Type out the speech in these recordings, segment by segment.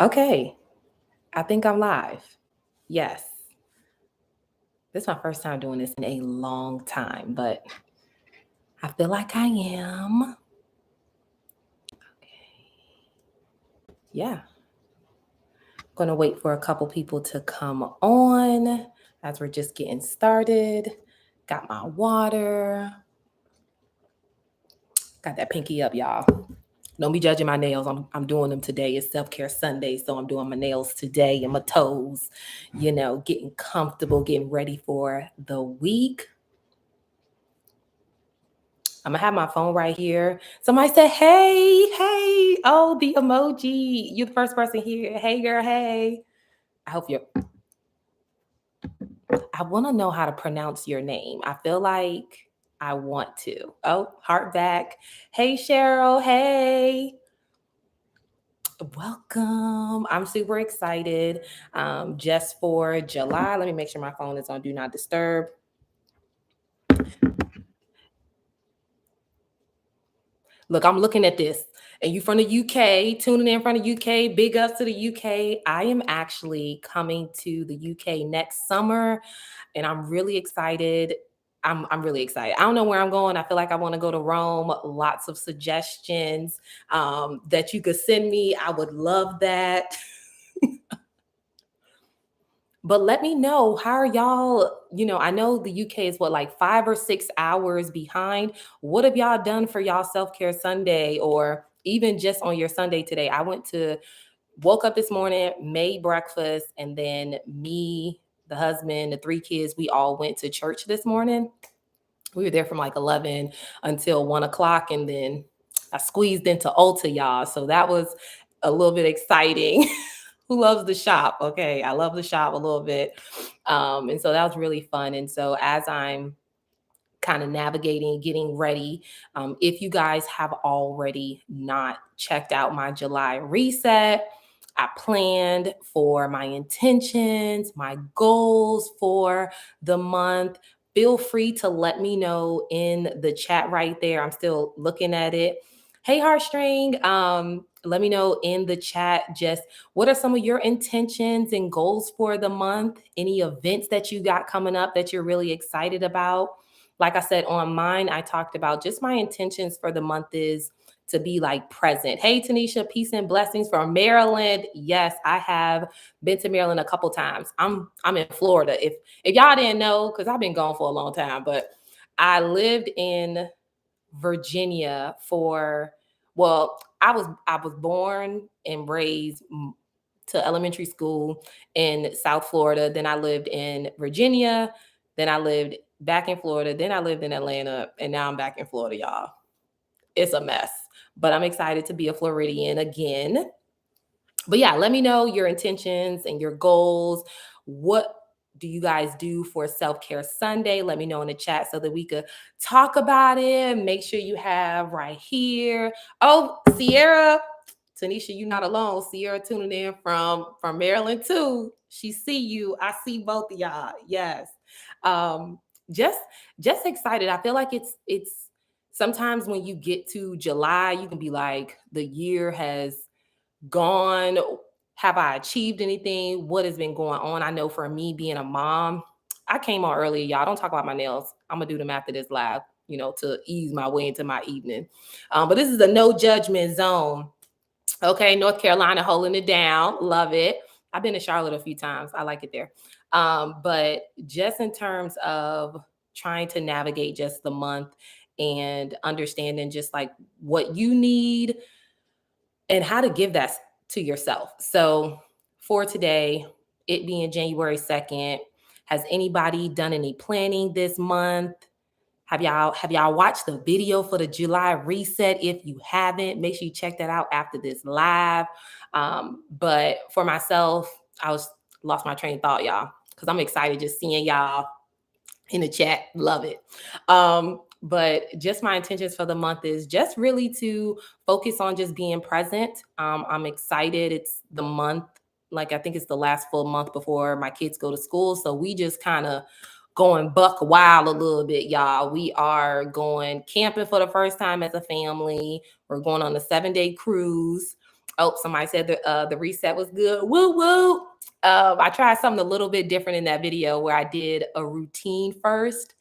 Okay, I think I'm live. Yes. This is my first time doing this in a long time, but I feel like I am. Yeah. Gonna wait for a couple people to come on as we're just getting started. Got my water. Got that pinky up, y'all. Don't be judging my nails. I'm doing them today. It's self-care Sunday, so I'm doing my nails today and my toes, getting comfortable, getting ready for the week. I'm gonna have my phone right here. Somebody said, hey, hey, oh, the emoji. You the first person here. Hey girl, hey. I hope you're I wanna know how to pronounce your name. I feel like I want to. Oh, heart back. Hey Cheryl, hey. Welcome. I'm super excited. Just for July. Let me make sure my phone is on Do Not Disturb. Look, I'm looking at this, and you from the UK, tuning in from the UK. Big ups to the UK. I am actually coming to the UK next summer, and I'm really excited. I'm really excited. I don't know where I'm going. I feel like I want to go to Rome. Lots of suggestions that you could send me. I would love that. But let me know, how are y'all? I know the UK is what, like 5 or 6 hours behind. What have y'all done for y'all self-care Sunday, or even just on your Sunday today? Woke up this morning, made breakfast, and then me, the husband, the 3 kids, we all went to church this morning. We were there from like 11 until 1 o'clock, and then I squeezed into Ulta, y'all. So that was a little bit exciting. Who loves the shop? Okay, I love the shop a little bit. And so that was really fun. And so as I'm kind of navigating, getting ready, if you guys have already not checked out my July reset, I planned for my intentions, my goals for the month. Feel free to let me know in the chat right there. I'm still looking at it. Hey, Heartstring, let me know in the chat just what are some of your intentions and goals for the month? Any events that you got coming up that you're really excited about? Like I said, on mine, I talked about just my intentions for the month is to be like present. Hey, Tanisha, peace and blessings from Maryland. Yes, I have been to Maryland a couple times. I'm in Florida. If y'all didn't know, because I've been gone for a long time, but I lived in Virginia for, well, I was born and raised to elementary school in South Florida. Then I lived in Virginia. Then I lived back in Florida. Then I lived in Atlanta, and now I'm back in Florida, y'all. It's a mess, but I'm excited to be a Floridian again. But yeah, let me know your intentions and your goals. What do you guys do for Self Care Sunday? Let me know in the chat so that we could talk about it. Make sure you have right here. Oh, Sierra, Tanisha, you're not alone. Sierra tuning in from Maryland too. She see you. I see both of y'all. Yes. Um, just just excited. I feel like it's sometimes when you get to July, you can be like, the year has gone. Have I achieved anything? What has been going on? I know for me being a mom, I came on earlier, y'all. Don't talk about my nails. I'm gonna do them after this live, to ease my way into my evening. But this is a no judgment zone. Okay, North Carolina holding it down. Love it. I've been to Charlotte a few times. I like it there. But just in terms of trying to navigate just the month and understanding just like what you need and how to give that to yourself. So for today, it being January 2nd, has anybody done any planning this month? Have y'all watched the video for the July reset? If you haven't, make sure you check that out after this live. But for myself, I was lost my train of thought, y'all, because I'm excited just seeing y'all in the chat. Love it. But just my intentions for the month is just really to focus on just being present. I'm excited. It's the month, like I think it's the last full month before my kids go to school. So we just kind of going buck wild a little bit, y'all. We are going camping for the first time as a family. We're going on a 7-day cruise. Oh, somebody said the reset was good. Woo woo. I tried something a little bit different in that video where I did a routine first,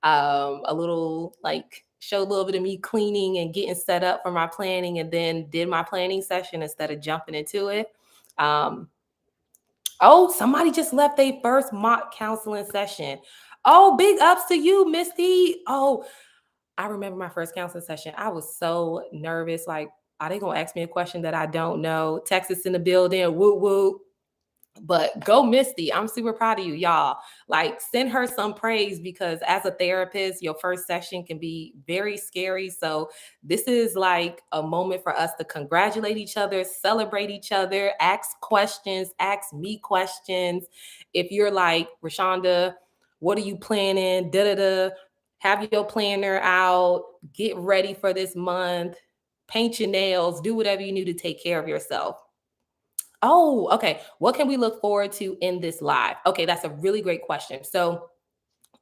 a little like show a little bit of me cleaning and getting set up for my planning, and then did my planning session instead of jumping into it. Um, oh, somebody just left their first mock counseling session. Oh, big ups to you, Misty. Oh, I remember my first counseling session. I was so nervous. Like, are they gonna ask me a question that I don't know? Texas in the building, woo woo. But go Misty. I'm super proud of you, y'all. Like, send her some praise because as a therapist, your first session can be very scary. So, this is like a moment for us to congratulate each other, celebrate each other, ask questions, ask me questions. If you're like, Rashonda, what are you planning? Da da da. Have your planner out, get ready for this month, paint your nails, do whatever you need to take care of yourself. Oh, okay. What can we look forward to in this live? Okay, that's a really great question. So,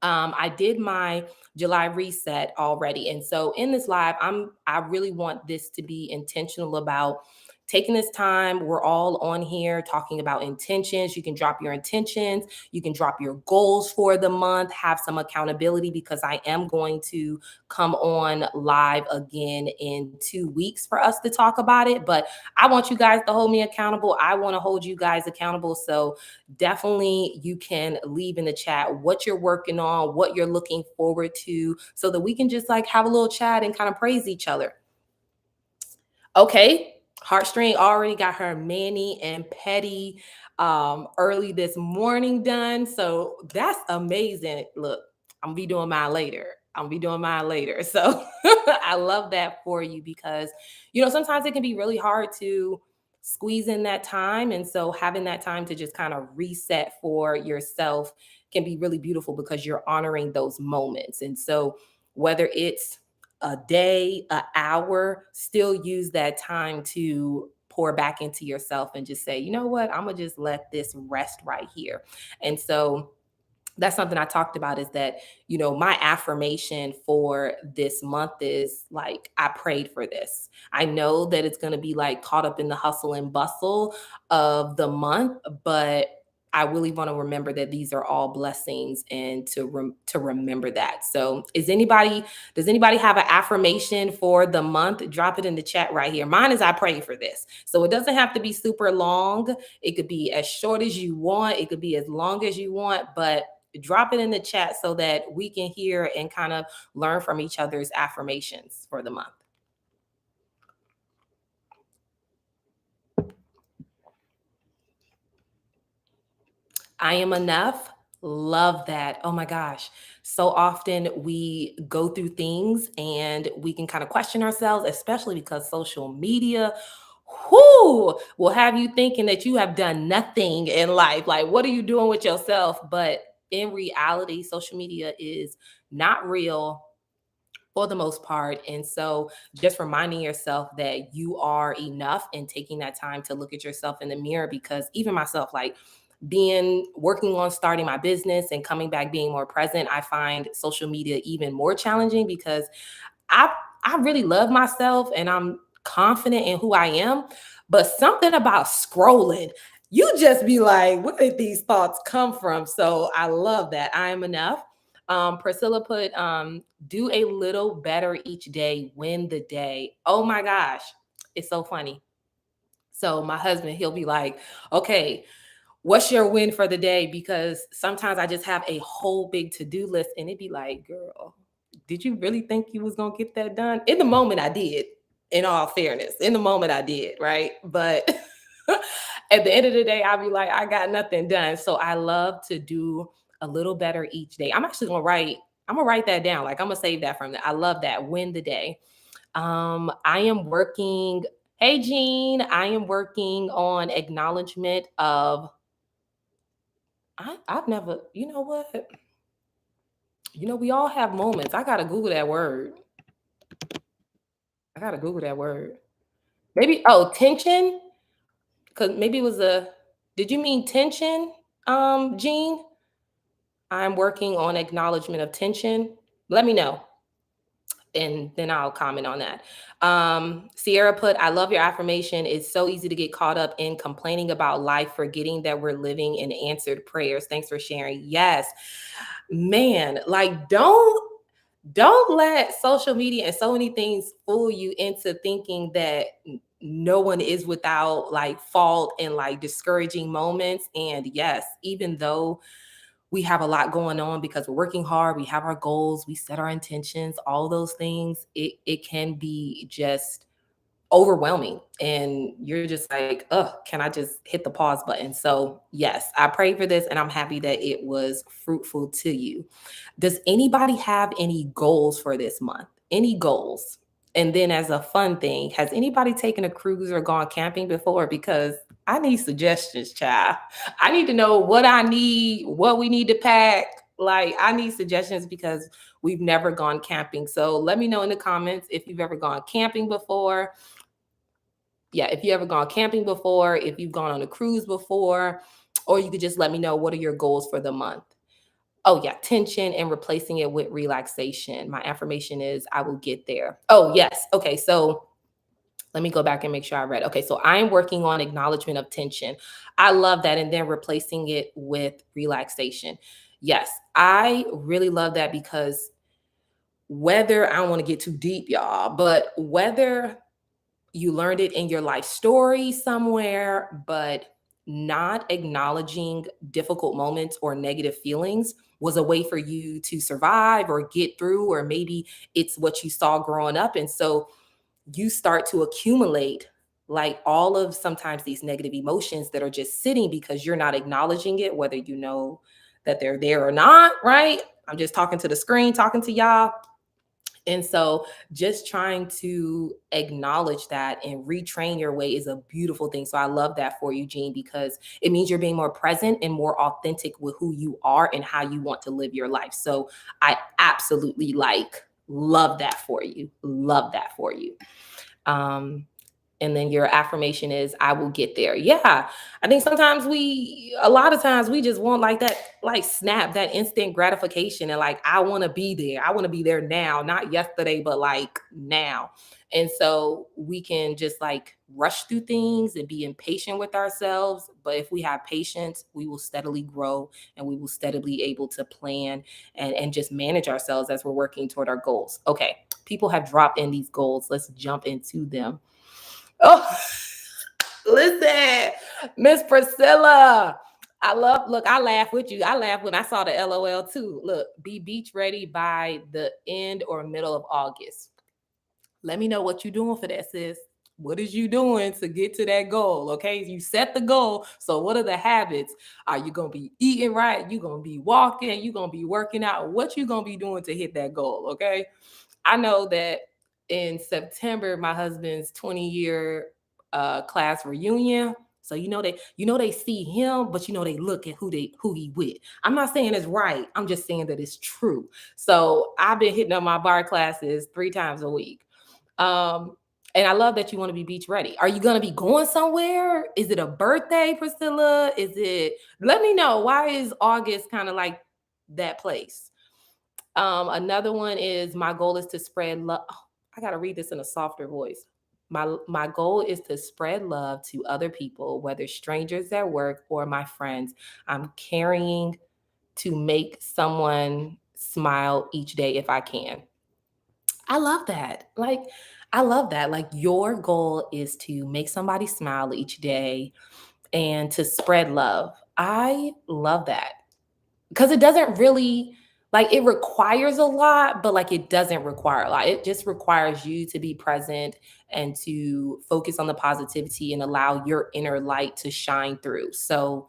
I did my July reset already. And so in this live, I really want this to be intentional about taking this time. We're all on here talking about intentions. You can drop your intentions, you can drop your goals for the month, have some accountability because I am going to come on live again in 2 weeks for us to talk about it. But I want you guys to hold me accountable. I want to hold you guys accountable. So definitely you can leave in the chat what you're working on, what you're looking forward to, so that we can just like have a little chat and kind of praise each other. Okay. Heartstring already got her mani and pedi early this morning done. So that's amazing. Look, I'm gonna be doing mine later. I'm gonna be doing mine later. So I love that for you because sometimes it can be really hard to squeeze in that time. And so having that time to just kind of reset for yourself can be really beautiful because you're honoring those moments. And so whether it's a day, an hour, still use that time to pour back into yourself and just say, you know what, I'm gonna just let this rest right here. And so that's something I talked about is that, my affirmation for this month is like, I prayed for this. I know that it's going to be like caught up in the hustle and bustle of the month, but I really want to remember that these are all blessings and to remember that. So, does anybody have an affirmation for the month? Drop it in the chat right here. Mine is I prayed for this. So, it doesn't have to be super long. It could be as short as you want. It could be as long as you want, but drop it in the chat so that we can hear and kind of learn from each other's affirmations for the month. I am enough. Love that. Oh my gosh. So often we go through things and we can kind of question ourselves, especially because social media, whoo, will have you thinking that you have done nothing in life. Like, what are you doing with yourself? But in reality, social media is not real for the most part. And so just reminding yourself that you are enough and taking that time to look at yourself in the mirror, because even myself, like being working on starting my business and coming back being more present, I find social media even more challenging because I I really love myself and I'm confident in who I am, but something about scrolling, you just be like, where did these thoughts come from? So I love that. I am enough. Priscilla put, do a little better each day, win the day. Oh my gosh, it's so funny. So my husband, he'll be like, okay, what's your win for the day? Because sometimes I just have a whole big to-do list and it'd be like, girl, did you really think you was gonna get that done? In the moment I did, in all fairness. In the moment I did, right? But at the end of the day, I'll be like, I got nothing done. So I love to do a little better each day. I'm gonna write that down. Like I'm gonna save that from that. I love that. Win the day. I am working. Hey Jean, I am working on acknowledgement of I've never, you know what? We all have moments. I gotta Google that word. I gotta Google that word. Maybe, oh, tension? Because maybe it was did you mean tension, Gene? I'm working on acknowledgement of tension. Let me know. and then I'll comment on that. Sierra put, I love your affirmation. It's so easy to get caught up in complaining about life, forgetting that we're living in answered prayers. Thanks for sharing. Yes, man, like don't let social media and so many things fool you into thinking that no one is without like fault and like discouraging moments. And yes, even though we have a lot going on because we're working hard, we have our goals, we set our intentions, all those things, it can be just overwhelming. And you're just like, oh, can I just hit the pause button? So, yes, I prayed for this and I'm happy that it was fruitful to you. Does anybody have any goals for this month? Any goals? And then, as a fun thing, has anybody taken a cruise or gone camping before? Because I need suggestions, child. I need to know what I need, what we need to pack. Like, I need suggestions because we've never gone camping. So, let me know in the comments if you've ever gone camping before. Yeah, if you ever gone camping before, if you've gone on a cruise before, or you could just let me know what are your goals for the month. Oh, yeah, tension and replacing it with relaxation. My affirmation is I will get there. Oh, yes. Okay, so let me go back and make sure I read. Okay, so I'm working on acknowledgement of tension. I love that. And then replacing it with relaxation. Yes, I really love that because whether I don't want to get too deep, y'all, but whether you learned it in your life story somewhere, but not acknowledging difficult moments or negative feelings was a way for you to survive or get through, or maybe it's what you saw growing up. And so you start to accumulate like all of sometimes these negative emotions that are just sitting because you're not acknowledging it, whether you know that they're there or not, right? I'm just talking to the screen, talking to y'all. And so just trying to acknowledge that and retrain your way is a beautiful thing. So I love that for you, Jean, because it means you're being more present and more authentic with who you are and how you want to live your life. So I absolutely like love that for you. Love that for you. Um, and then your affirmation is I will get there. Yeah, I think sometimes a lot of times we just want like that, like snap, that instant gratification, and like I want to be there, I want to be there now, not yesterday but like now. And so we can just like rush through things and be impatient with ourselves, but if we have patience we will steadily grow and we will steadily able to plan and just manage ourselves as we're working toward our goals. Okay, people have dropped in these goals, let's jump into them. Oh, listen, Miss Priscilla. Look, I laugh with you. I laughed when I saw the LOL too. Look, be beach ready by the end or middle of August. Let me know what you're doing for that, sis. What is you doing to get to that goal? Okay, you set the goal. So, what are the habits? Are you gonna be eating right? You gonna be walking? You gonna be working out? What you gonna be doing to hit that goal? Okay, I know that in September, my husband's 20-year class reunion. So they see him, but they look at who he with. I'm not saying it's right. I'm just saying that it's true. So I've been hitting up my bar classes 3 times a week. Um, and I love that you want to be beach ready. Are you going to be going somewhere? Is it a birthday, Priscilla? Let me know. Why is August kind of like that place? Another one is my goal is to spread love. Oh, I got to read this in a softer voice. My goal is to spread love to other people, whether strangers at work or my friends. I'm carrying to make someone smile each day if I can. I love that. I love that. Like, your goal is to make somebody smile each day and to spread love. I love that because it doesn't really, like, it requires a lot, but like it doesn't require a lot. It just requires you to be present and to focus on the positivity and allow your inner light to shine through. So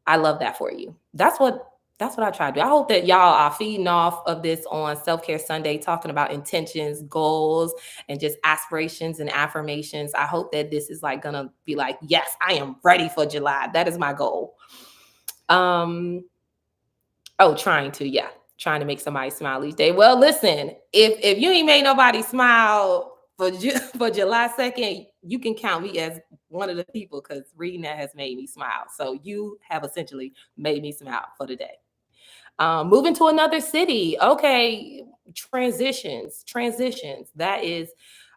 I love that for you. That's what I try to do. I hope that y'all are feeding off of this on Self-Care Sunday, talking about intentions, goals, and just aspirations and affirmations. I hope that this is like gonna be like, yes, I am ready for July. That is my goal. Oh, trying to make somebody smile each day. Well, listen, if you ain't made nobody smile for for July 2nd, you can count me as one of the people because reading that has made me smile. So you have essentially made me smile for the day. Moving to another city. Okay, transitions. That is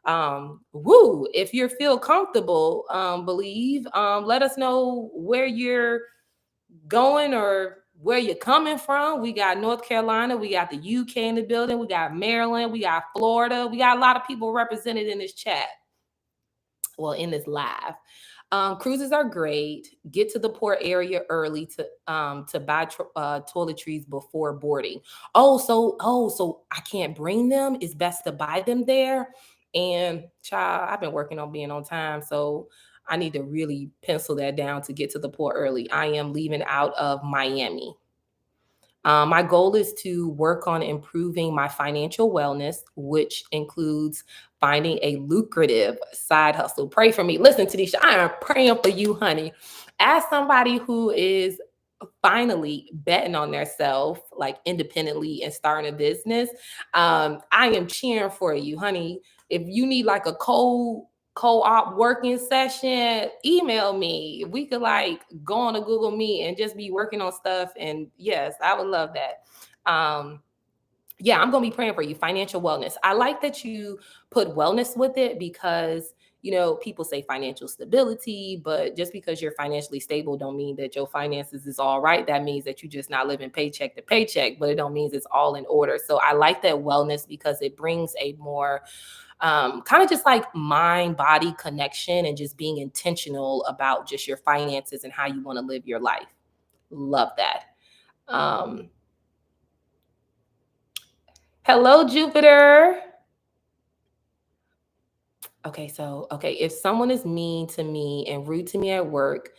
woo. If you feel comfortable, believe, let us know where you're going or where you're coming from. We got North Carolina, we got the UK in the building, we got Maryland, we got Florida, we got a lot of people represented in this chat, well, in this live. Cruises are great. Get to the port area early to buy toiletries before boarding. So I can't bring them. It's best to buy them there. And child, I've been working on being on time, so I need to really pencil that down to get to the port early. I am leaving out of Miami. My goal is to work on improving my financial wellness, which includes finding a lucrative side hustle. Pray for me. Listen, Tanisha, I am praying for you, honey. As somebody who is finally betting on themselves, like independently and starting a business, I am cheering for you, honey. If you need like a co-op working session, email me. We could like go on a Google Meet and just be working on stuff. And yes, I would love that. Yeah, I'm gonna be praying for you. Financial wellness. I like that you put wellness with it because people say financial stability, but just because you're financially stable don't mean that your finances is all right. That means that you're just not living paycheck to paycheck, but it don't mean it's all in order. So I like that wellness because it brings a more kind of just like mind body connection and just being intentional about just your finances and how you want to live your life. Love that. Um, Hello, Jupiter. Okay, if someone is mean to me and rude to me at work,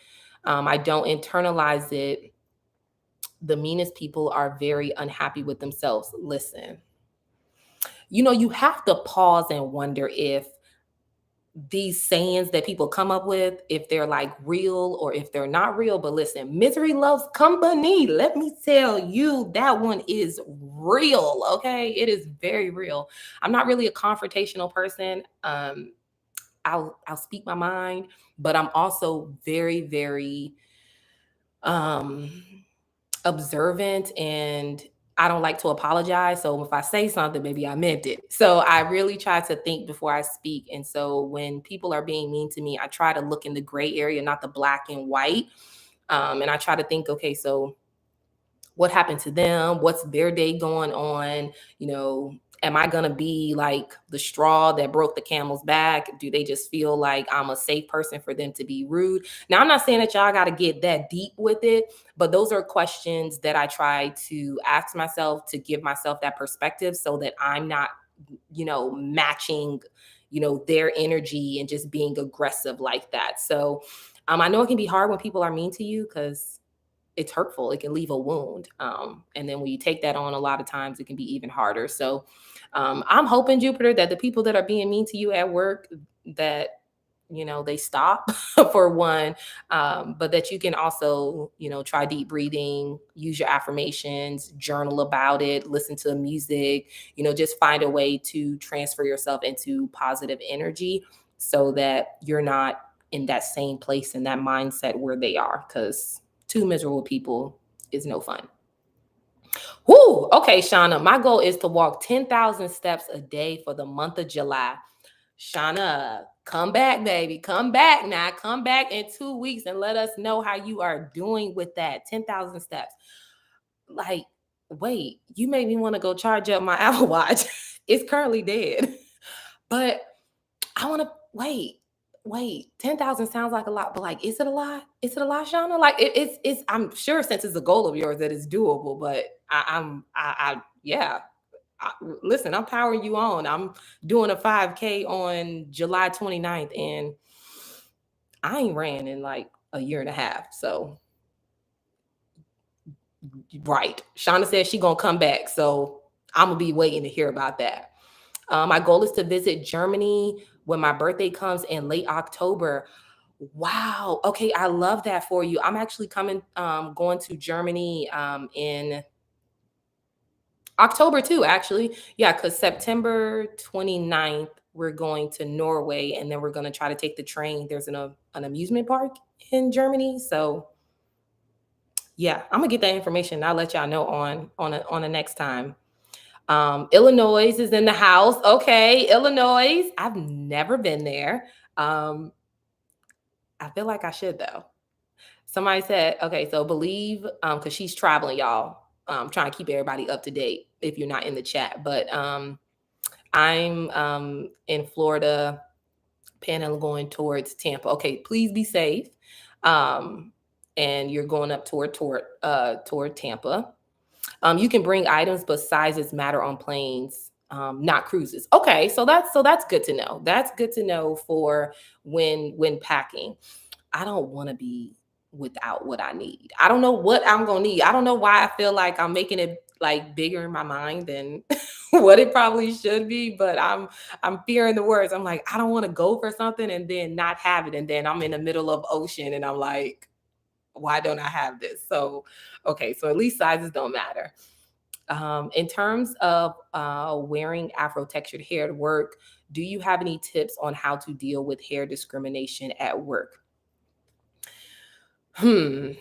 I don't internalize it. The meanest people are very unhappy with themselves. Listen, you have to pause and wonder if these sayings that people come up with, if they're like real or if they're not real. But listen, misery loves company. Let me tell you, that one is real. Okay, it is very real. I'm not really a confrontational person. I'll speak my mind, but I'm also very, very um observant, and I don't like to apologize. So if I say something, maybe I meant it. So I really try to think before I speak. And so when people are being mean to me, I try to look in the gray area, not the black and white. And I try to think, okay, so what happened to them? What's their day going on? Am I going to be like the straw that broke the camel's back? Do they just feel like I'm a safe person for them to be rude? Now, I'm not saying that y'all got to get that deep with it, but those are questions that I try to ask myself to give myself that perspective so that I'm not, matching, their energy and just being aggressive like that. So I know it can be hard when people are mean to you because it's hurtful. It can leave a wound. And then when you take that on, a lot of times it can be even harder. So I'm hoping, Jupiter, that the people that are being mean to you at work, that they stop for one, but that you can also try deep breathing, use your affirmations, journal about it, listen to music, just find a way to transfer yourself into positive energy so that you're not in that same place in that mindset where they are, because two miserable people is no fun. Whoo! Okay, Shauna, my goal is to walk 10,000 steps a day for the month of July. Shauna, come back, baby. Come back now. Come back in 2 weeks and let us know how you are doing with that 10,000 steps. Like, wait, you made me want to go charge up my Apple Watch. It's currently dead. But I want to wait. 10,000 sounds like a lot, but like, is it a lot? Is it a lot, Shauna? Like, it's. I'm sure since it's a goal of yours that it's doable, but yeah. Listen, I'm powering you on. I'm doing a 5K on July 29th, and I ain't ran in like a year and a half. So, right. Shauna says she gonna come back, so I'm gonna be waiting to hear about that. My goal is to visit Germany when my birthday comes in late October. Wow. Okay, I love that for you. I'm actually going to Germany in October too, actually. Yeah, because September 29th, we're going to Norway, and then we're going to try to take the train. There's an amusement park in Germany. So yeah, I'm gonna get that information. I'll let y'all know on the next time. Illinois is in the house. Okay, Illinois. I've never been there. Um, I feel like I should though. Somebody said, okay, so believe, because she's traveling, y'all. Trying to keep everybody up to date if you're not in the chat. But I'm in Florida, panhandle going towards Tampa. Okay, please be safe. Um, and you're going up toward Tampa. You can bring items, but sizes matter on planes, not cruises. Okay, so that's good to know. That's good to know for when packing. I don't want to be without what I need. I don't know what I'm gonna need. I don't know why I feel like I'm making it like bigger in my mind than what it probably should be, but I'm fearing the words. I'm like, I don't want to go for something and then not have it. And then I'm in the middle of ocean and I'm like, why don't I have this? So okay, so at least sizes don't matter. In terms of wearing Afro textured hair to work, do you have any tips on how to deal with hair discrimination at work? Hmm.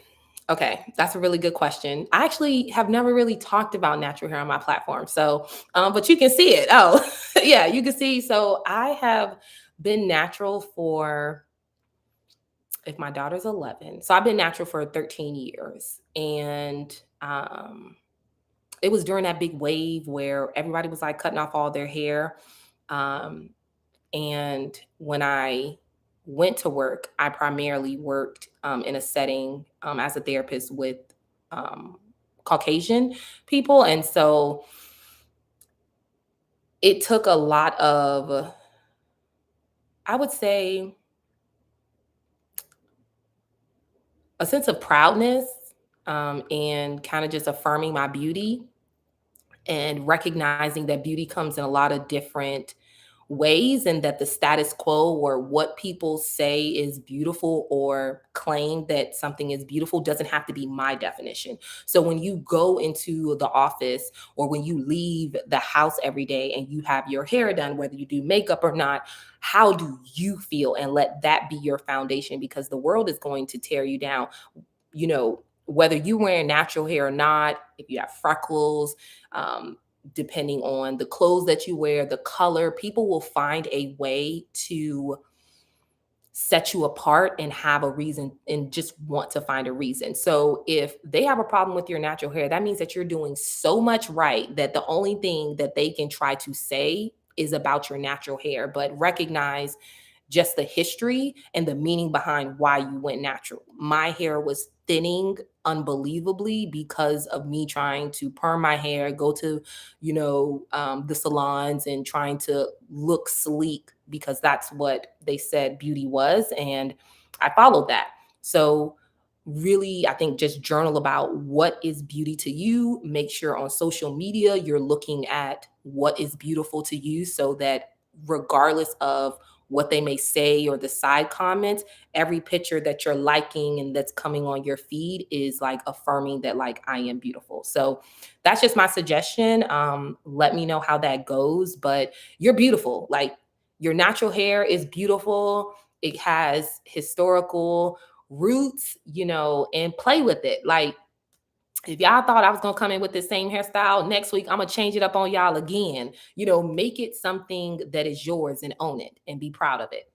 Okay, that's a really good question. I actually have never really talked about natural hair on my platform. So, but you can see it. Oh, yeah, you can see. So I have been natural for, if my daughter's 11, so I've been natural for 13 years. And it was during that big wave where everybody was like cutting off all their hair. Um, and when I went to work, I primarily worked in a setting as a therapist with um, Caucasian people. And so it took a lot of, I would say, a sense of proudness and kind of just affirming my beauty and recognizing that beauty comes in a lot of different ways and that the status quo or what people say is beautiful or claim that something is beautiful doesn't have to be my definition. So when you go into the office or when you leave the house every day and you have your hair done, whether you do makeup or not, how do you feel? And let that be your foundation, because the world is going to tear you down, whether you're wearing natural hair or not, if you have freckles, um, depending on the clothes that you wear, the color, people will find a way to set you apart and have a reason and just want to find a reason. So if they have a problem with your natural hair, that means that you're doing so much right that the only thing that they can try to say is about your natural hair. But recognize just the history and the meaning behind why you went natural. My hair was thinning unbelievably because of me trying to perm my hair, go to, the salons and trying to look sleek because that's what they said beauty was. And I followed that. So, really, I think just journal about what is beauty to you. Make sure on social media you're looking at what is beautiful to you so that regardless of what they may say or the side comments, every picture that you're liking and that's coming on your feed is like affirming that like I am beautiful. So that's just my suggestion. Let me know how that goes, but you're beautiful. Like your natural hair is beautiful. It has historical roots, and play with it. Like if y'all thought I was gonna come in with the same hairstyle next week, I'm gonna change it up on y'all again. Make it something that is yours and own it and be proud of it.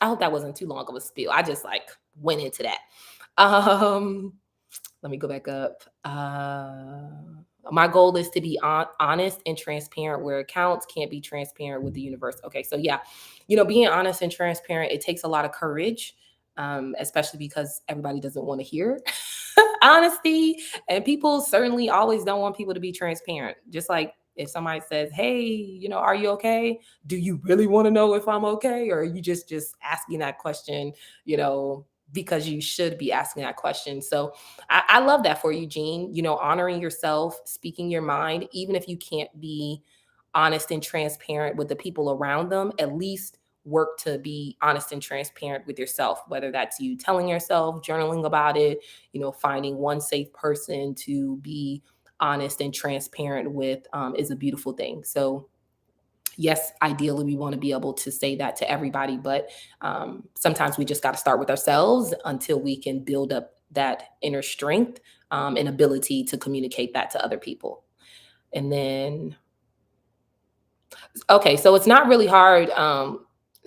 I hope that wasn't too long of a spiel. I just like went into that. Um, Let me go back up. My goal is to be honest and transparent where it counts. Can't be transparent with the universe. Okay, so yeah, being honest and transparent, it takes a lot of courage, especially because everybody doesn't want to hear honesty, and people certainly always don't want people to be transparent. Just like if somebody says, "Hey, are you okay?" Do you really want to know if I'm okay, or are you just asking that question, because you should be asking that question? So I love that for you, Jean. Honoring yourself, speaking your mind, even if you can't be honest and transparent with the people around them, at least work to be honest and transparent with yourself, whether that's you telling yourself, journaling about it, finding one safe person to be honest and transparent with is a beautiful thing. So, yes, ideally, we want to be able to say that to everybody, but sometimes we just got to start with ourselves until we can build up that inner strength and ability to communicate that to other people. And then Okay, so it's not really hard.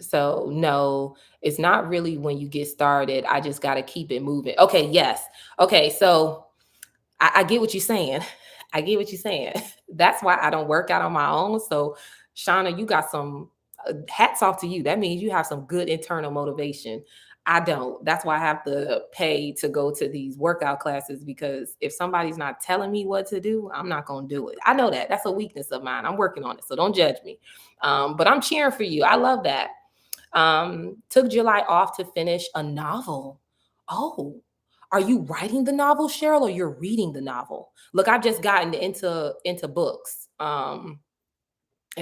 So no, it's not really when you get started. I just got to keep it moving. Okay, yes. Okay, so I get what you're saying. I get what you're saying. That's why I don't work out on my own. So, Shauna, you got some hats off to you. That means you have some good internal motivation. I don't. That's why I have to pay to go to these workout classes because if somebody's not telling me what to do, I'm not going to do it. I know that. That's a weakness of mine. I'm working on it. So don't judge me. But I'm cheering for you. I love that. Took July off to finish a novel. Oh, are you writing the novel, Cheryl, or you're reading the novel? Look, I've just gotten into books. And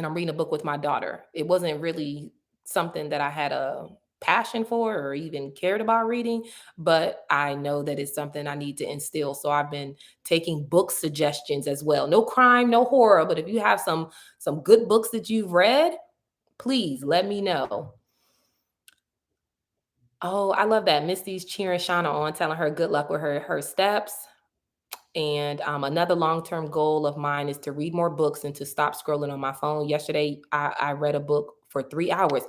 I'm reading a book with my daughter. It wasn't really something that I had a passion for or even cared about reading, but I know that it's something I need to instill. So I've been taking book suggestions as well. No crime, no horror, but if you have some good books that you've read, please let me know. Oh, I love that. Misty's cheering Shauna on, telling her good luck with her steps. And another long term goal of mine is to read more books and to stop scrolling on my phone. Yesterday, I read a book for 3 hours.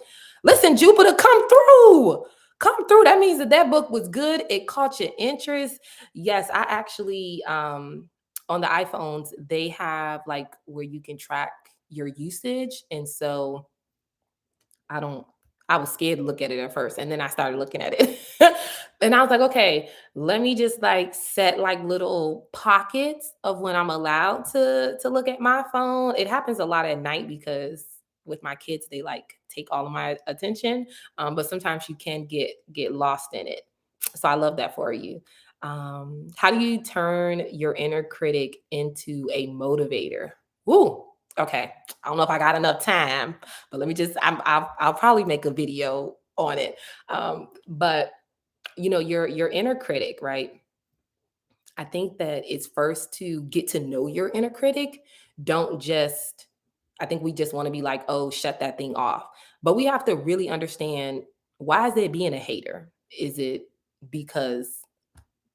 Listen, Jupiter, come through. Come through. That means that that book was good. It caught your interest. Yes, I actually, on the iPhones, they have like where you can track your usage. And so I don't I was scared to look at it at first, and then I started looking at it. And I was like, "Okay, let me just, like, set, like, little pockets of when I'm allowed to look at my phone." It happens a lot at night because with my kids, they, like, take all of my attention, but sometimes you can get lost in it. So I love that for you. How do you turn your inner critic into a motivator? Ooh, okay. I don't know if I got enough time, but let me just I'll probably make a video on it. But your inner critic, right? I think that it's first to get to know your inner critic. Don't just I think we just want to be like, "Oh, shut that thing off." But we have to really understand, why is it being a hater? Is it because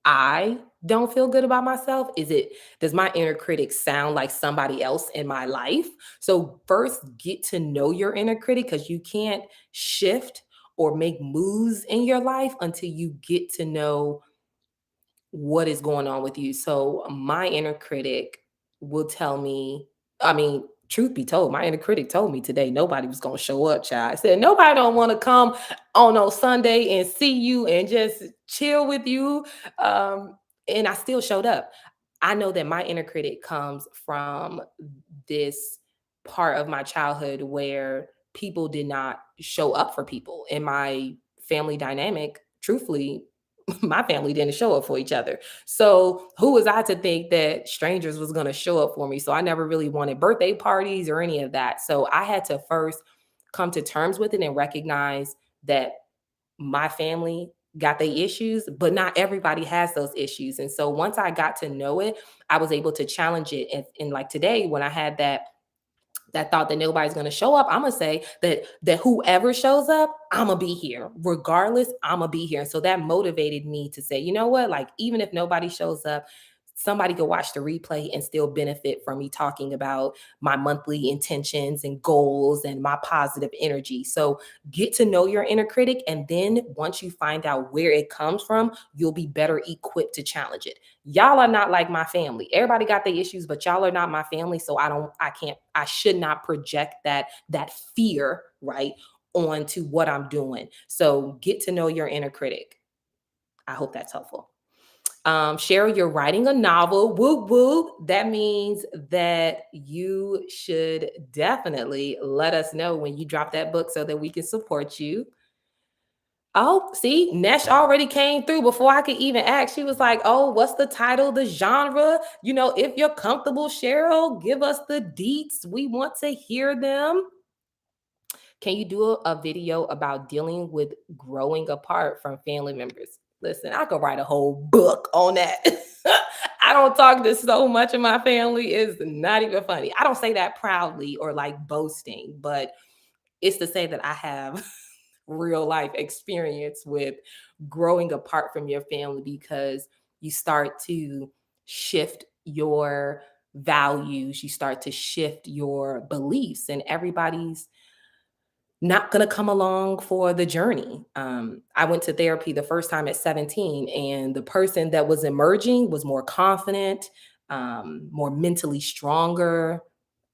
I don't feel good about myself? Does my inner critic sound like somebody else in my life? So first get to know your inner critic, because you can't shift or make moves in your life until you get to know what is going on with you. So my inner critic will tell me, I mean, truth be told, my inner critic told me today nobody was gonna show up, child. I said nobody don't want to come on Sunday and see you and just chill with you. Um, and I still showed up. I know that my inner critic comes from this part of my childhood where people did not show up for people in my family dynamic. Truthfully, my family didn't show up for each other. So who was I to think that strangers was going to show up for me? So I never really wanted birthday parties or any of that. So I had to first come to terms with it and recognize that my family got their issues, but not everybody has those issues. And so once I got to know it, I was able to challenge it. And like today, when I had that thought that nobody's going to show up, I'm going to say that whoever shows up, I'm going to be here regardless. I'm going to be here. And so that motivated me to say, you know what, like, even if nobody shows up, somebody could watch the replay and still benefit from me talking about my monthly intentions and goals and my positive energy. So get to know your inner critic, and then once you find out where it comes from, you'll be better equipped to challenge it. Y'all are not like my family. Everybody got their issues, but y'all are not my family. So I should not project that fear, right, onto what I'm doing. So get to know your inner critic. I hope that's helpful. Cheryl, you're writing a novel. Whoop whoop. That means that you should definitely let us know when you drop that book so that we can support you. Oh, see, Nesh already came through before I could even ask. She was like, "Oh, what's the title, the genre? If you're comfortable, Cheryl, give us the deets. We want to hear them." Can you do a video about dealing with growing apart from family members? Listen, I could write a whole book on that. I don't talk to so much of my family. It's not even funny. I don't say that proudly or like boasting, but it's to say that I have real life experience with growing apart from your family, because you start to shift your values, you start to shift your beliefs, and everybody's not going to come along for the journey. I went to therapy the first time at 17, and the person that was emerging was more confident, more mentally stronger,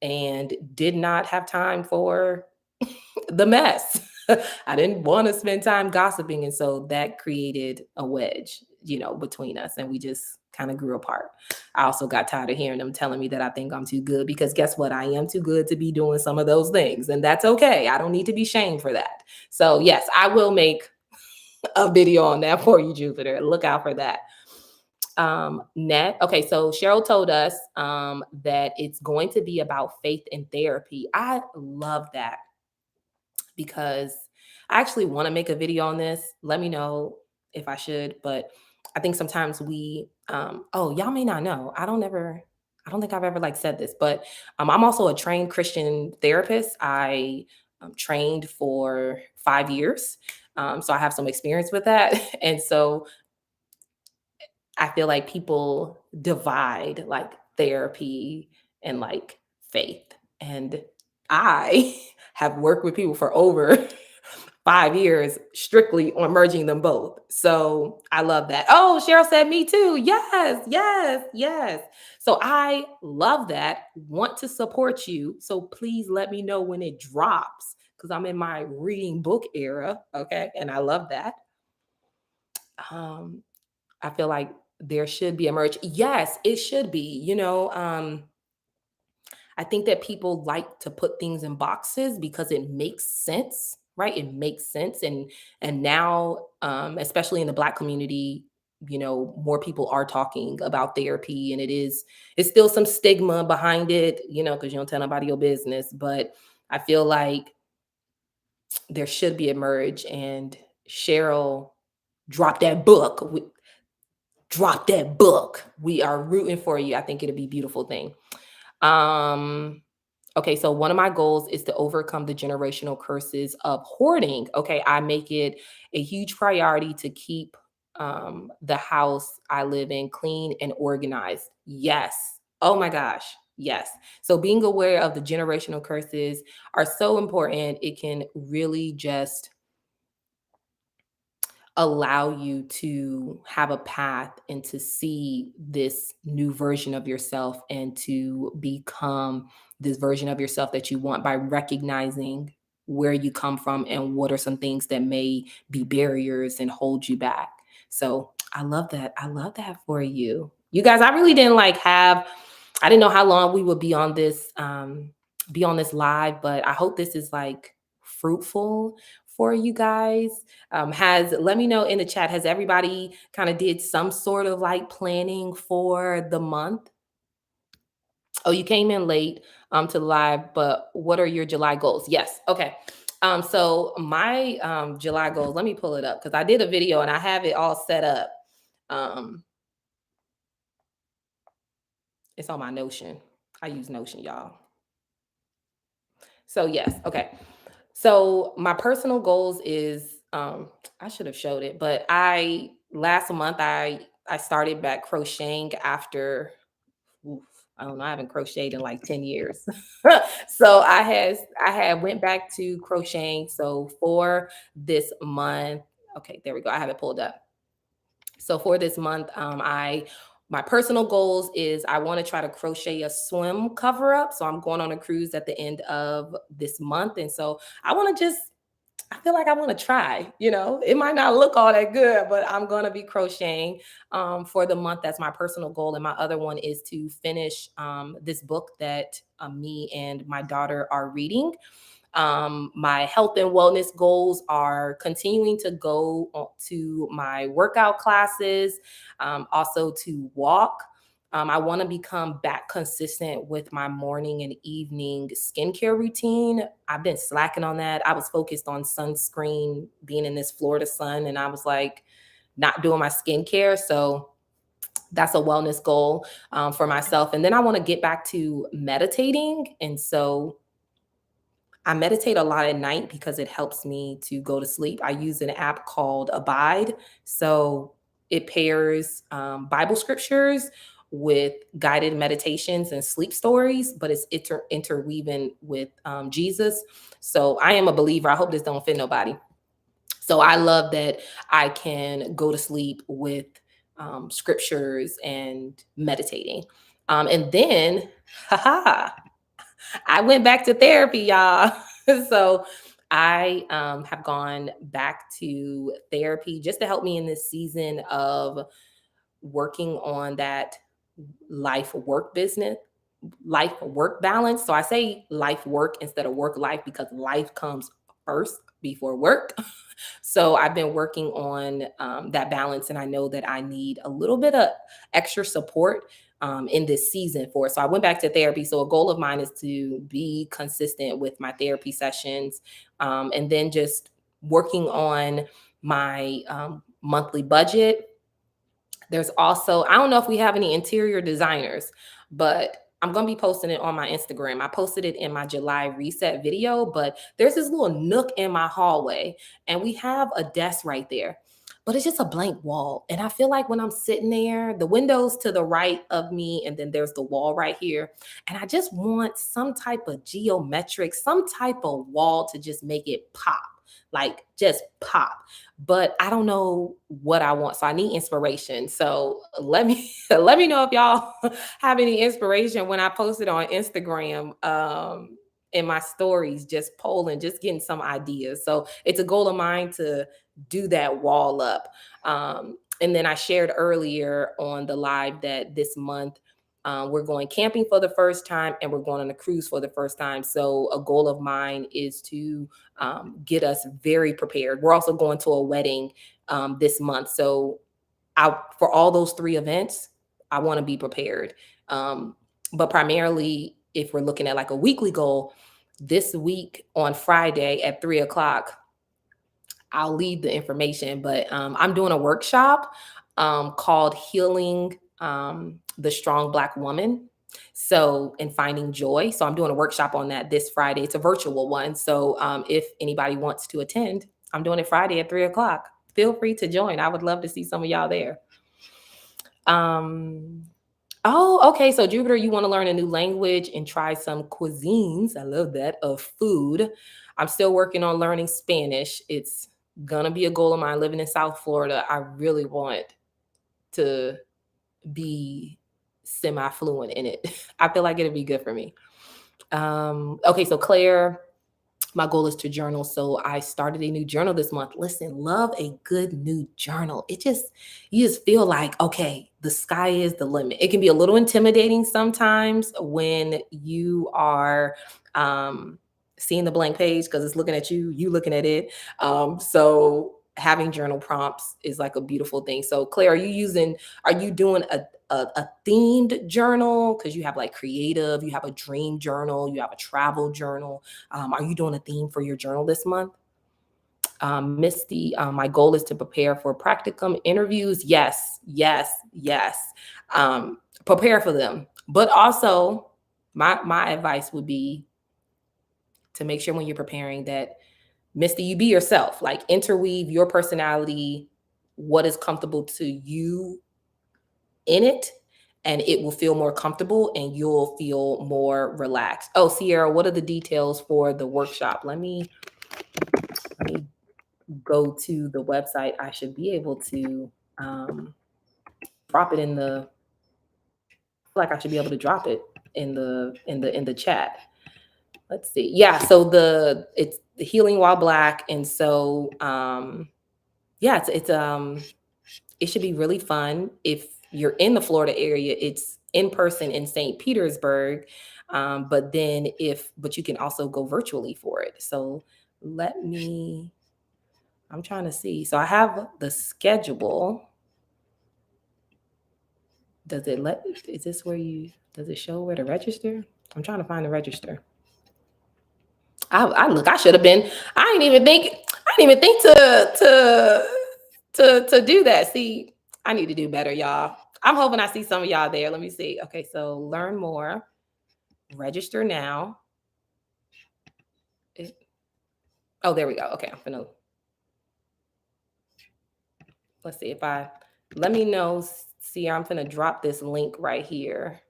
and did not have time for the mess. I didn't want to spend time gossiping. And so that created a wedge, between us. And we just kind of grew apart. I also got tired of hearing them telling me that I think I'm too good, because guess what? I am too good to be doing some of those things. And that's okay. I don't need to be shamed for that. So, yes, I will make a video on that for you, Jupiter. Look out for that. Net. Okay, so Cheryl told us that it's going to be about faith and therapy. I love that, because I actually want to make a video on this. Let me know if I should, but I think sometimes oh, y'all may not know. I don't think I've ever like said this, but I'm also a trained Christian therapist. I trained for 5 years. So I have some experience with that. And so I feel like people divide like therapy and like faith. And I have worked with people for over 5 years strictly on merging them both. So I love that. Oh, Cheryl said me too. Yes, yes, yes. So I love that. Want to support you. So please let me know when it drops, because I'm in my reading book era. Okay. And I love that. Um, I feel like there should be a merge. Yes, it should be. I think that people like to put things in boxes because it makes sense, right? It makes sense. And now, especially in the Black community, more people are talking about therapy, and it's still some stigma behind it, because you don't tell nobody your business. But I feel like there should be a merge, and Cheryl dropped that book. Drop that book. We are rooting for you. I think it'll be a beautiful thing. Um, okay, so one of my goals is to overcome the generational curses of hoarding. Okay, I make it a huge priority to keep the house I live in clean and organized. Yes. Oh my gosh. Yes. So being aware of the generational curses are so important. It can really just allow you to have a path and to see this new version of yourself, and to become this version of yourself that you want, by recognizing where you come from and what are some things that may be barriers and hold you back. So I love that. I love that for you. You guys, I really didn't I didn't know how long we would be on this live, but I hope this is like fruitful for you guys. Has Let me know in the chat, has everybody kind of did some sort of like planning for the month? Oh, you came in late to the live, but what are your July goals? Yes. Okay. So my July goals, let me pull it up, because I did a video and I have it all set up. Um, it's on my Notion. I use Notion, y'all. So yes, okay. So my personal goals is I should have showed it, but I last month I started back crocheting after, oof, I don't know, I haven't crocheted in like 10 years. So I had went back to crocheting. So for this month, okay, there we go. I have it pulled up. So for this month, I my personal goals is I want to try to crochet a swim cover up. So I'm going on a cruise at the end of this month, and so I want to just I feel like I want to try. It might not look all that good, but I'm going to be crocheting for the month. That's my personal goal. And my other one is to finish this book that me and my daughter are reading. My health and wellness goals are continuing to go to my workout classes, also to walk. I want to become back consistent with my morning and evening skincare routine. I've been slacking on that. I was focused on sunscreen, being in this Florida sun, and I was like not doing my skincare. So that's a wellness goal for myself. And then I want to get back to meditating. And so I meditate a lot at night because it helps me to go to sleep. I use an app called Abide. So it pairs Bible scriptures with guided meditations and sleep stories, but it's interweaving with Jesus. So I am a believer. I hope this don't offend nobody. So I love that I can go to sleep with scriptures and meditating. And then, haha, I went back to therapy, y'all. So I have gone back to therapy just to help me in this season of working on that life work business, life work balance. So I say life work instead of work life because life comes first before work. So I've been working on that balance, and I know that I need a little bit of extra support in this season for it. So I went back to therapy. So a goal of mine is to be consistent with my therapy sessions, and then just working on my monthly budget. There's also, I don't know if we have any interior designers, but I'm going to be posting it on my Instagram. I posted it in my July reset video, but there's this little nook in my hallway and we have a desk right there, but it's just a blank wall. And I feel like when I'm sitting there, the window's to the right of me, and then there's the wall right here. And I just want some type of geometric, some type of wall to just make it pop, like just pop, but I don't know what I want. So I need inspiration. So let me let me know if y'all have any inspiration when I post it on Instagram in my stories, just polling, just getting some ideas. So it's a goal of mine to do that wall up. And then I shared earlier on the live that this month we're going camping for the first time and we're going on a cruise for the first time. So a goal of mine is to get us very prepared. We're also going to a wedding this month. So for all those three events, I want to be prepared. But primarily, if we're looking at like a weekly goal, this week on Friday at 3 o'clock, I'll leave the information, but I'm doing a workshop called Healing the Strong Black Woman. So, and finding joy. So, I'm doing a workshop on that this Friday. It's a virtual one. So, if anybody wants to attend, I'm doing it Friday at 3 o'clock. Feel free to join. I would love to see some of y'all there. Oh, okay. So, Jupiter, you want to learn a new language and try some cuisines. I love that of food. I'm still working on learning Spanish. It's gonna be a goal of mine living in South Florida. I really want to be semi-fluent in it. I feel like it'd be good for me. Okay, so Claire, my goal is to journal. So I started a new journal this month. Listen, love a good new journal. You just feel like, okay, the sky is the limit. It can be a little intimidating sometimes when you are seeing the blank page because it's looking at you, you looking at it. So having journal prompts is like a beautiful thing. So Claire, are you doing a themed journal? Because you have like creative, you have a dream journal, you have a travel journal. Are you doing a theme for your journal this month? Misty, my goal is to prepare for practicum interviews. Yes, yes, yes. Prepare for them. But also, my advice would be to make sure when you're preparing that, Misty, you be yourself. Like interweave your personality, what is comfortable to you in it, and it will feel more comfortable and you'll feel more relaxed. Oh, Sierra, what are the details for the workshop? Let me go to the website. I should be able to drop it in the I feel like I should be able to drop it in the chat. Let's see. Yeah, so it's the Healing While Black. And so yeah, it should be really fun. If you're in the Florida area, it's in person in St. Petersburg. But you can also go virtually for it. So I'm trying to see. So I have the schedule. Does it show where to register? I'm trying to find the register. I should have been. I didn't even think to do that. See, I need to do better, y'all. I'm hoping I see some of y'all there. Let me see. Okay, so learn more, register now. Oh, there we go. Okay, let's see if let me know, See, I'm gonna drop this link right here.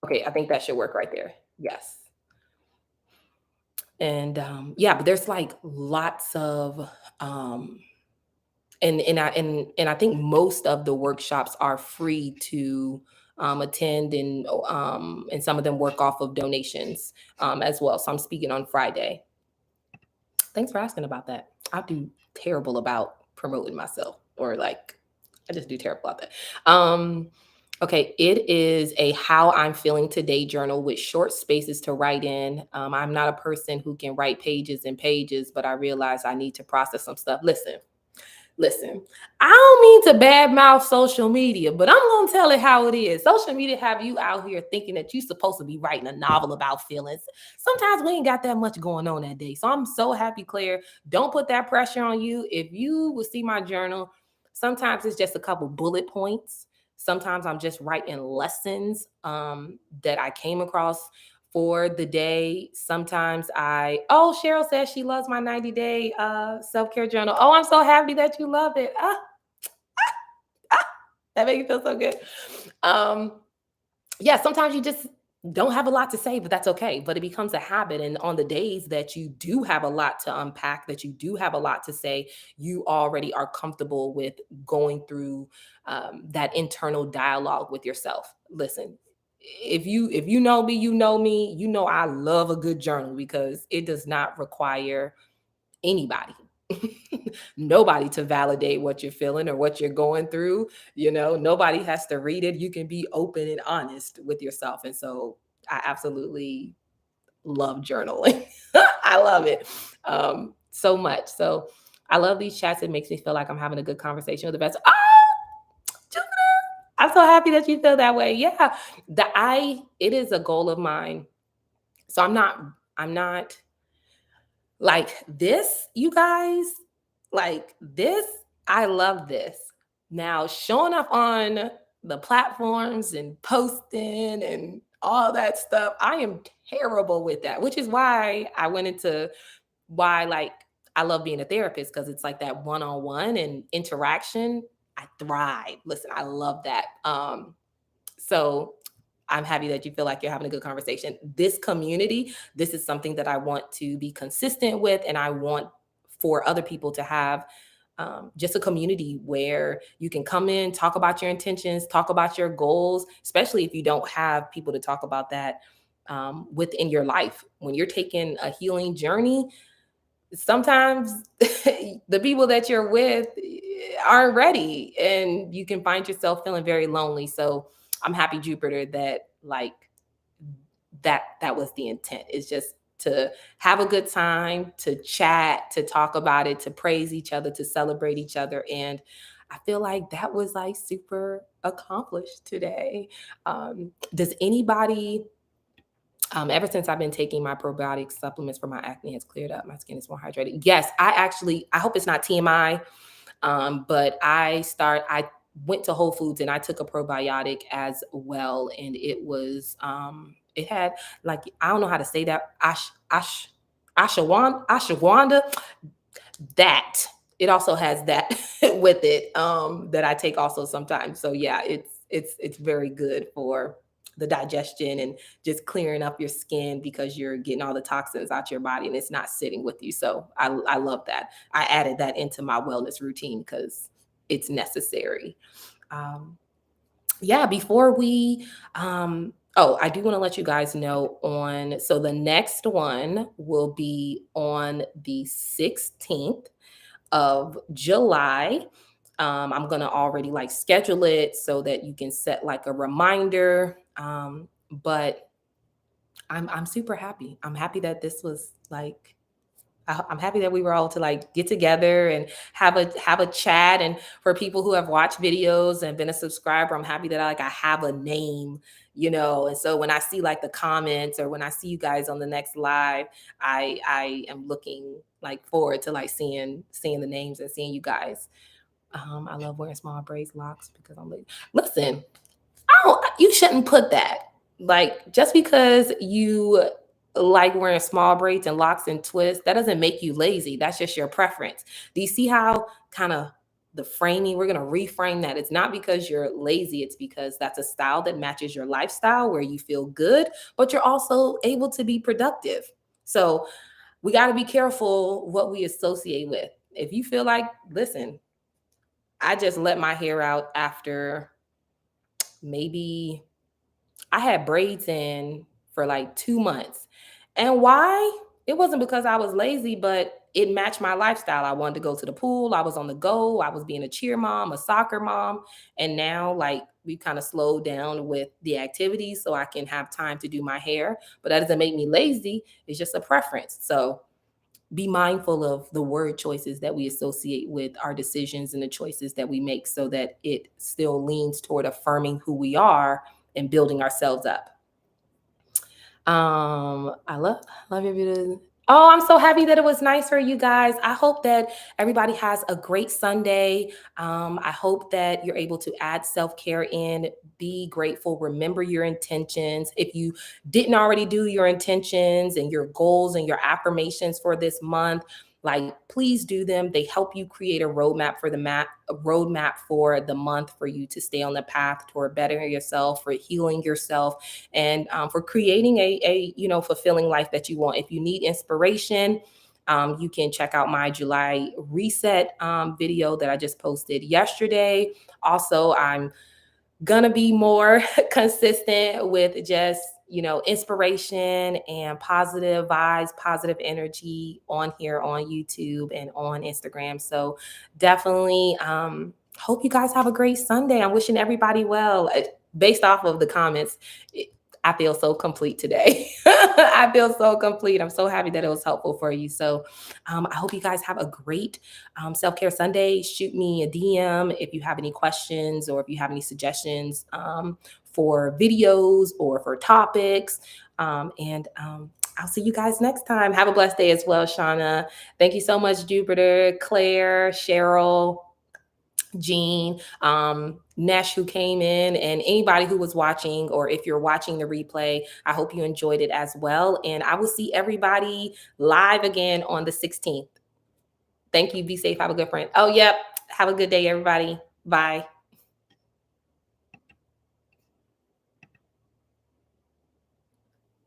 Okay, I think that should work right there. Yes. And yeah, but there's like lots of um and I think most of the workshops are free to attend, and some of them work off of donations as well. So I'm speaking on Friday. Thanks for asking about that. I do terrible about promoting myself, or like I just do terrible about that. Okay, it is a how I'm feeling today journal with short spaces to write in. I'm not a person who can write pages and pages, but I realize I need to process some stuff. Listen, I don't mean to badmouth social media, but I'm gonna tell it how it is. Social media have you out here thinking that you're supposed to be writing a novel about feelings. Sometimes we ain't got that much going on that day. So I'm so happy, Claire. Don't put that pressure on you. If you will see my journal, sometimes it's just a couple bullet points. Sometimes I'm just writing lessons that I came across for the day. Sometimes oh, Cheryl says she loves my 90-day self-care journal. Oh, I'm so happy that you love it. That makes me feel so good. Um, yeah, sometimes you just don't have a lot to say, but that's okay. But it becomes a habit. And on the days that you do have a lot to unpack, that you do have a lot to say, you already are comfortable with going through that internal dialogue with yourself. Listen, if you know me, you know I love a good journal because it does not require anybody nobody to validate what you're feeling or what you're going through. Nobody has to read it. You can be open and honest with yourself. And so I absolutely love journaling. I love it so much. So I love these chats. It makes me feel like I'm having a good conversation with the best. Jupiter, I'm so happy that you feel that way. Yeah. It is a goal of mine. So I'm not like this, you guys. Like this, I love this. Now, showing up on the platforms and posting and all that stuff, I am terrible with that, which is why I went into why, like, I love being a therapist, because it's like that one-on-one and interaction. I thrive. Listen, I love that. So I'm happy that you feel like you're having a good conversation. This community, this is something that I want to be consistent with, and I want for other people to have just a community where you can come in, talk about your intentions, talk about your goals, especially if you don't have people to talk about that within your life. When you're taking a healing journey, sometimes the people that you're with aren't ready, and you can find yourself feeling very lonely. So I'm happy, Jupiter, that like that was the intent. Is just to have a good time, to chat, to talk about it, to praise each other, to celebrate each other. And I feel like that was like super accomplished today. Does anybody ever since I've been taking my probiotic supplements for my acne has cleared up. My skin is more hydrated. Yes, I hope it's not TMI. But I went to Whole Foods and I took a probiotic as well. And it had, like, I don't know how to say that. Ashwagandha, that it also has that with it, that I take also sometimes. So yeah, it's very good for the digestion and just clearing up your skin, because you're getting all the toxins out your body and it's not sitting with you. So I love that. I added that into my wellness routine because it's necessary. Um, yeah, before we I do want to let you guys know so the next one will be on the 16th of July. I'm gonna already like schedule it so that you can set like a reminder. But I'm super happy. I'm happy that this was like I'm happy that we were all to like get together and have a chat. And for people who have watched videos and been a subscriber, I'm happy that I have a name, And so when I see like the comments, or when I see you guys on the next live, I am looking like forward to like seeing the names and seeing you guys. I love wearing small braids, locks, because I'm like, listen, you shouldn't put that. Like, just because you like wearing small braids and locks and twists, that doesn't make you lazy. That's just your preference. Do you see how kind of the framing. We're going to reframe that. It's not because you're lazy, it's because that's a style that matches your lifestyle where you feel good, but you're also able to be productive. So we got to be careful what we associate with. If you feel like, listen, I just let my hair out after maybe I had braids in for like 2 months. And why? It wasn't because I was lazy, but it matched my lifestyle. I wanted to go to the pool. I was on the go. I was being a cheer mom, a soccer mom. And now, like, we kind of slowed down with the activities so I can have time to do my hair. But that doesn't make me lazy. It's just a preference. So be mindful of the word choices that we associate with our decisions and the choices that we make so that it still leans toward affirming who we are and building ourselves up. I love your video. Oh, I'm so happy that it was nice for you guys. I hope that everybody has a great Sunday. I hope that you're able to add self-care in, be grateful, remember your intentions. If you didn't already do your intentions and your goals and your affirmations for this month, like please do them. They help you create a roadmap for the month for you to stay on the path toward bettering yourself, for healing yourself, and for creating a fulfilling life that you want. If you need inspiration, you can check out my July reset video that I just posted yesterday. Also, I'm gonna be more consistent with just inspiration and positive vibes, positive energy on here on YouTube and on Instagram. So definitely hope you guys have a great Sunday. I'm wishing everybody well. Based off of the comments, I feel so complete today. I feel so complete. I'm so happy that it was helpful for you. So I hope you guys have a great self-care Sunday. Shoot me a DM if you have any questions or if you have any suggestions for videos or for topics. I'll see you guys next time. Have a blessed day as well, Shauna. Thank you so much, Jupiter, Claire, Cheryl, Jean, Nesh, who came in, and anybody who was watching, or if you're watching the replay, I hope you enjoyed it as well. And I will see everybody live again on the 16th. Thank you. Be safe. Have a good friend. Oh, yep. Have a good day, everybody. Bye.